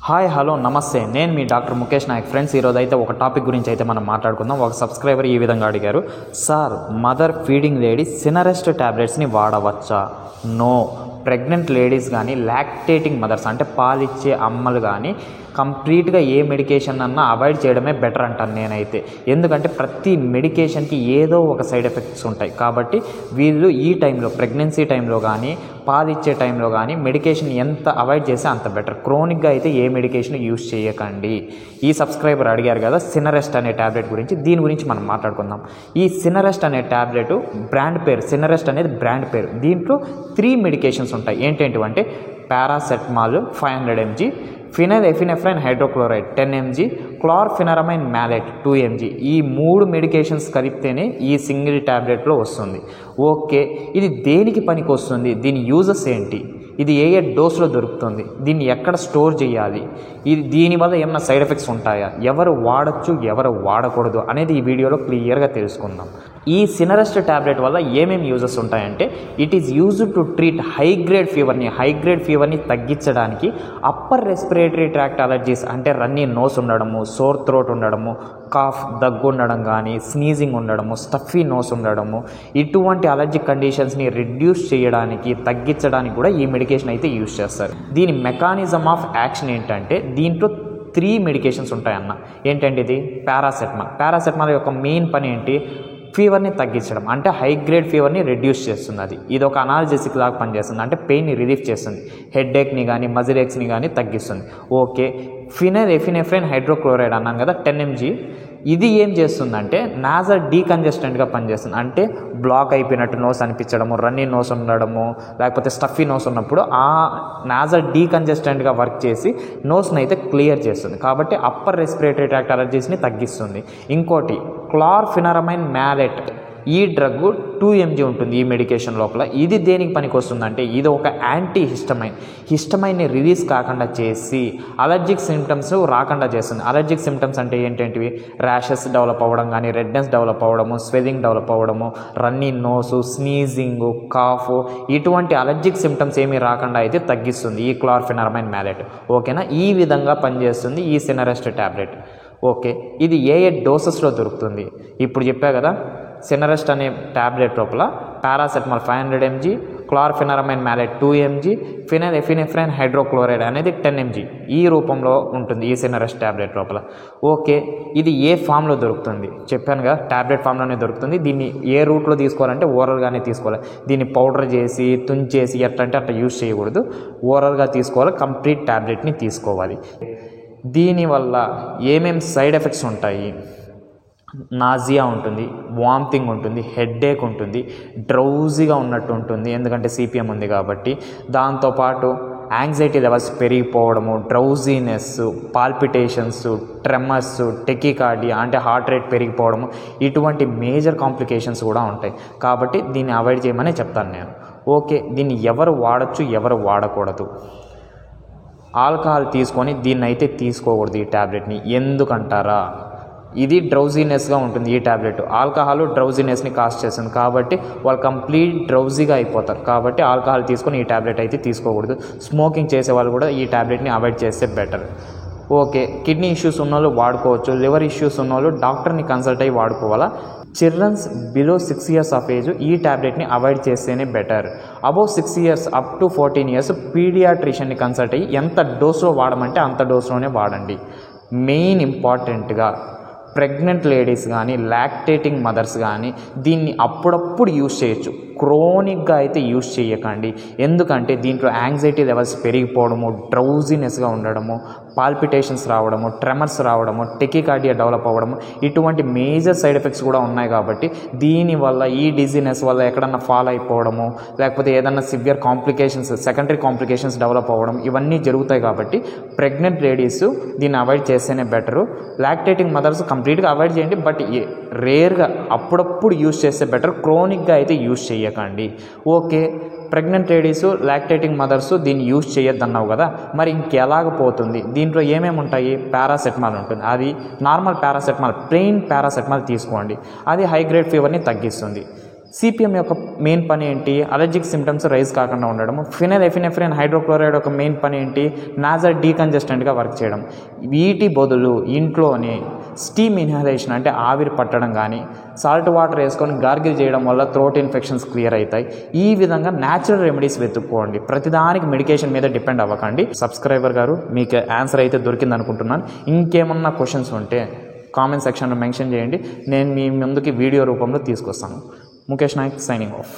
Hi hello నమస్తే, నేను మీ doctor Mukesh Naik. Friends, ఈరోజు అయితే ఒక టాపిక్ గురించి అయితే మనం మాట్లాడుకుందాం. ఒక సబ్స్క్రైబర్ ఈ విధంగా అడిగారు, సార్ మదర్ ఫీడింగ్ లేడీ సినరెస్ట్ ట్యాబ్లెట్స్ని వాడవచ్చా? నో. ప్రెగ్నెంట్ లేడీస్ కానీ లాక్టేటింగ్ మదర్స్ అంటే పాలిచ్చే అమ్మలు కానీ కంప్లీట్గా ఏ మెడికేషన్ అన్నా అవాయిడ్ చేయడమే బెటర్ అంటాను నేనైతే. ఎందుకంటే ప్రతి మెడికేషన్కి ఏదో ఒక సైడ్ ఎఫెక్ట్స్ ఉంటాయి. కాబట్టి వీళ్ళు ఈ టైంలో ప్రెగ్నెన్సీ టైంలో కానీ పాలిచ్చే టైంలో కానీ మెడికేషన్ ఎంత అవాయిడ్ చేస్తే అంత బెటర్. క్రోనిక్గా అయితే ఏ మెడికేషన్ యూస్ చేయకండి. ఈ సబ్స్క్రైబర్ అడిగారు కదా సినరెస్ట్ అనే ట్యాబ్లెట్ గురించి, దీని గురించి మనం మాట్లాడుకుందాం. ఈ సినరెస్ట్ అనే ట్యాబ్లెట్ బ్రాండ్ పేరు, సినరెస్ట్ అనేది బ్రాండ్ పేరు. దీంట్లో 3 మెడికేషన్స్ ఉంటాయి. ఏంటంటే paracetamol 500 mg, phenyl epinephrine hydrochloride 10 mg, chlorpheniramine maleate 2 mg. ఈ 3 మెడికేషన్స్ కలిపితేనే ఈ సింగిల్ ట్యాబ్లెట్లో వస్తుంది. ఓకే, ఇది దేనికి పనికి వస్తుంది? దీని యూజెస్ ఏంటి? ఇది ఏ డోస్లో దొరుకుతుంది? దీన్ని ఎక్కడ స్టోర్ చేయాలి? దీనివల్ల ఏమైనా సైడ్ ఎఫెక్ట్స్ ఉంటాయా? ఎవరు వాడచ్చు, ఎవరు వాడకూడదు అనేది ఈ వీడియోలో క్లియర్గా తెలుసుకుందాం. ఈ సినరెస్ట్ ట్యాబ్లెట్ వల్ల ఏమేమి యూజెస్ ఉంటాయంటే, it is used to treat high grade ఫీవర్ని తగ్గించడానికి, అప్పర్ రెస్పిరేటరీ ట్రాక్ట్ అలర్జీస్ అంటే రన్నీ నోస్ ఉండడము, సోర్ థ్రోట్ ఉండడము, కాఫ్ దగ్గు ఉండడం కానీ, స్నీజింగ్ ఉండడము, స్టఫీ నోస్ ఉండడము, ఇటువంటి అలర్జీ కండిషన్స్ని రిడ్యూస్ చేయడానికి, తగ్గించడానికి కూడా ఈ మెడికేషన్ అయితే యూజ్ చేస్తారు. దీని మెకానిజం ఆఫ్ యాక్షన్ ఏంటంటే, దీంట్లో 3 మెడికేషన్స్ ఉంటాయన్న. ఏంటంటే ఇది పారాసెటమాల్ యొక్క మెయిన్ పని ఏంటి? ఫీవర్ని తగ్గించడం, అంటే హై గ్రేడ్ ఫీవర్ని రెడ్యూస్ చేస్తుంది. ఇది ఒక అనాల్జెసిక్ లాగా పనిచేస్తుంది, అంటే పెయిన్ని రిలీఫ్ చేస్తుంది. హెడ్ఏక్ని కానీ మజిల్ ఏక్స్ని కానీ తగ్గిస్తుంది. ఓకే, ఫినైల్ ఎఫినెఫ్రైన్ హైడ్రోక్లోరైడ్ అన్నాను కదా 10 mg. ఇది ఏం చేస్తుందంటే నాజల్ డీకంజెస్టెంట్గా పనిచేస్తుంది. అంటే బ్లాక్ అయిపోయినట్టు నోస్ అనిపించడము, రన్నీ నోస్ ఉండడము, లేకపోతే స్టఫీ నోస్ ఉన్నప్పుడు ఆ నాజల్ డీకంజెస్టెంట్గా వర్క్ చేసి నోస్ని అయితే క్లియర్ చేస్తుంది. కాబట్టి అప్పర్ రెస్పిరేటరీ ట్రాక్ట్ అలర్జీస్ని తగ్గిస్తుంది. ఇంకోటి క్లోర్ఫెనరమైన్ మ్యాలెట్, ఈ డ్రగ్ 2 mg ఉంటుంది ఈ మెడికేషన్ లోపల. ఇది దేనికి పనికి వస్తుందంటే, ఇది ఒక యాంటీ హిస్టమైన్ని రిలీజ్ కాకుండా చేసి అలర్జిక్ సిమ్టమ్స్ రాకుండా చేస్తుంది. అలర్జిక్ సిమ్టమ్స్ అంటే ఏంటంటివి? ర్యాషెస్ డెవలప్ అవ్వడం కానీ, రెడ్నెస్ డెవలప్ అవ్వడము, స్వెల్లింగ్ డెవలప్ అవ్వడము, రన్నీ నోసు, స్నీజింగ్, కాఫ్, ఇటువంటి అలర్జిక్ సిమ్టమ్స్ ఏమీ రాకుండా అయితే తగ్గిస్తుంది ఈ క్లోర్ఫెనరమైన్ మ్యాలెట్. ఓకేనా? ఈ విధంగా పనిచేస్తుంది ఈ సినరెస్ట్ ట్యాబ్లెట్. ఓకే, ఇది ఏ డోసెస్లో దొరుకుతుంది? ఇప్పుడు చెప్పా కదా, సినరెస్ట్ అనే ట్యాబ్లెట్ లోపల paracetamol 500 mg, chlorpheniramine maleate 2 mg, phenyl epinephrine hydrochloride అనేది 10 mg. ఈ రూపంలో ఉంటుంది ఈ సినరెస్ట్ ట్యాబ్లెట్ లోపల. ఓకే, ఇది ఏ ఫామ్లో దొరుకుతుంది? చెప్పాను కదా, ట్యాబ్లెట్ ఫామ్లోనే దొరుకుతుంది. దీన్ని ఏ రూట్లో తీసుకోవాలంటే ఓరల్గానే తీసుకోవాలి. దీన్ని పౌడర్ చేసి తుంచేసి ఎట్లంటే అట్లా యూజ్ చేయకూడదు. ఓరల్గా తీసుకోవాలి, కంప్లీట్ ట్యాబ్లెట్ని తీసుకోవాలి. దీనివల్ల ఏమేమి సైడ్ ఎఫెక్ట్స్ ఉంటాయి? నాజియా ఉంటుంది, వామిటింగ్ ఉంటుంది, హెడ్ఏక్ ఉంటుంది, డ్రౌజీగా ఉన్నట్టు ఉంటుంది, ఎందుకంటే సిపిఎం ఉంది కాబట్టి. దాంతోపాటు యాంగ్జైటీ లెవెల్స్ పెరిగిపోవడము, డ్రౌజీనెస్, పాల్పిటేషన్స్, ట్రెమర్స్, టెకికార్డియా అంటే హార్ట్ రేట్ పెరిగిపోవడము, ఇటువంటి మేజర్ కాంప్లికేషన్స్ కూడా ఉంటాయి. కాబట్టి దీన్ని అవాయిడ్ చేయమని చెప్తాను నేను. ఓకే, దీన్ని ఎవరు వాడచ్చు, ఎవరు వాడకూడదు? ఆల్కహాల్ తీసుకొని దీన్ని అయితే తీసుకోకూడదు ఈ ట్యాబ్లెట్ని. ఎందుకంటారా? ఇది డ్రౌజీనెస్గా ఉంటుంది ఈ ట్యాబ్లెట్. ఆల్కహాల్ డ్రౌజీనెస్ని కాజ్ చేస్తుంది, కాబట్టి వాళ్ళు కంప్లీట్ డ్రౌజీగా అయిపోతారు. కాబట్టి ఆల్కహాల్ తీసుకొని ఈ ట్యాబ్లెట్ అయితే తీసుకోకూడదు. స్మోకింగ్ చేసే వాళ్ళు కూడా ఈ ట్యాబ్లెట్ని అవాయిడ్ చేస్తే బెటర్. ఓకే, కిడ్నీ ఇష్యూస్ ఉన్నోళ్ళు వాడుకోవచ్చు. లివర్ ఇష్యూస్ ఉన్నోళ్ళు డాక్టర్ని కన్సల్ట్ అయ్యి వాడుకోవాలా. Childrens below 6 years of age ఈ ట్యాబ్లెట్ని అవాయిడ్ చేస్తేనే better. Above 6 years up to 14 years పీడియాట్రిషియన్ని కన్సల్ట్ అయ్యి ఎంత డోస్లో వాడమంటే అంత డోస్లోనే వాడండి. మెయిన్ ఇంపార్టెంట్గా ప్రెగ్నెంట్ లేడీస్ కానీ లాక్టేటింగ్ మదర్స్ కానీ దీన్ని అప్పుడప్పుడు యూజ్ చేయొచ్చు. క్రోనిక్గా అయితే యూజ్ చేయకండి. ఎందుకంటే దీంట్లో యాంగ్జైటీ లెవెల్స్ పెరిగిపోవడము, డ్రౌజీనెస్గా ఉండడము, పాల్పిటేషన్స్ రావడము, ట్రెమర్స్ రావడము, టెకికార్డియా డెవలప్ అవ్వడము, ఇటువంటి మేజర్ సైడ్ ఎఫెక్ట్స్ కూడా ఉన్నాయి. కాబట్టి దీనివల్ల ఈ డిజీనెస్ వల్ల ఎక్కడన్నా ఫాల్ అయిపోవడము, లేకపోతే ఏదన్నా severe complications, secondary complications develop అవ్వడం, ఇవన్నీ జరుగుతాయి. కాబట్టి ప్రెగ్నెంట్ లేడీస్ దీన్ని అవాయిడ్ చేస్తేనే బెటరు. లాక్టేటింగ్ మదర్స్ కంప్లీట్గా అవాయిడ్ చేయండి, బట్ రేర్గా అప్పుడప్పుడు యూజ్ చేస్తే బెటర్. క్రోనిక్గా అయితే యూజ్ చేయకండి. Okay, pregnant ladies lactating mothers దీన్ని యూజ్ చేయొద్దన్నావు కదా, మరి ఇంకెలాగపోతుంది? దీంట్లో ఏమేమి ఉంటాయి? పారాసెటమాల్ ఉంటుంది. అది నార్మల్ పారాసెటమాల్, ప్లెయిన్ పారాసెటమాల్ తీసుకోండి. అది హై గ్రేడ్ ఫీవర్ని తగ్గిస్తుంది. సిపిఎం యొక్క మెయిన్ పని ఏంటి? అలర్జిక్ సిమ్టమ్స్ రైజ్ కాకుండా ఉండడం. ఫినైల్ ఎఫినెఫ్రిన్ హైడ్రోక్లోరైడ్ యొక్క మెయిన్ పని ఏంటి? నాజల్ డీకంజెస్టెంట్గా వర్క్ చేయడం. వీటి బదులు ఇంట్లోనే స్టీమ్ ఇన్హలేషన్ అంటే ఆవిరి పట్టడం కానీ, సాల్ట్ వాటర్ వేసుకొని గార్గిల్ చేయడం వల్ల థ్రోట్ ఇన్ఫెక్షన్స్ క్లియర్ అవుతాయి. ఈ విధంగా న్యాచురల్ రెమెడీస్ వెతుక్కోండి. ప్రతిదానికి మెడికేషన్ మీద డిపెండ్ అవ్వకండి. సబ్స్క్రైబర్ గారు, మీకు ఆన్సర్ అయితే దొరికింది అనుకుంటున్నాను. ఇంకేమన్నా క్వశ్చన్స్ ఉంటే కామెంట్ సెక్షన్లో మెన్షన్ చేయండి. నేను మీ ముందుకి వీడియో రూపంలో తీసుకొస్తాను. Mukesh Nayak signing of.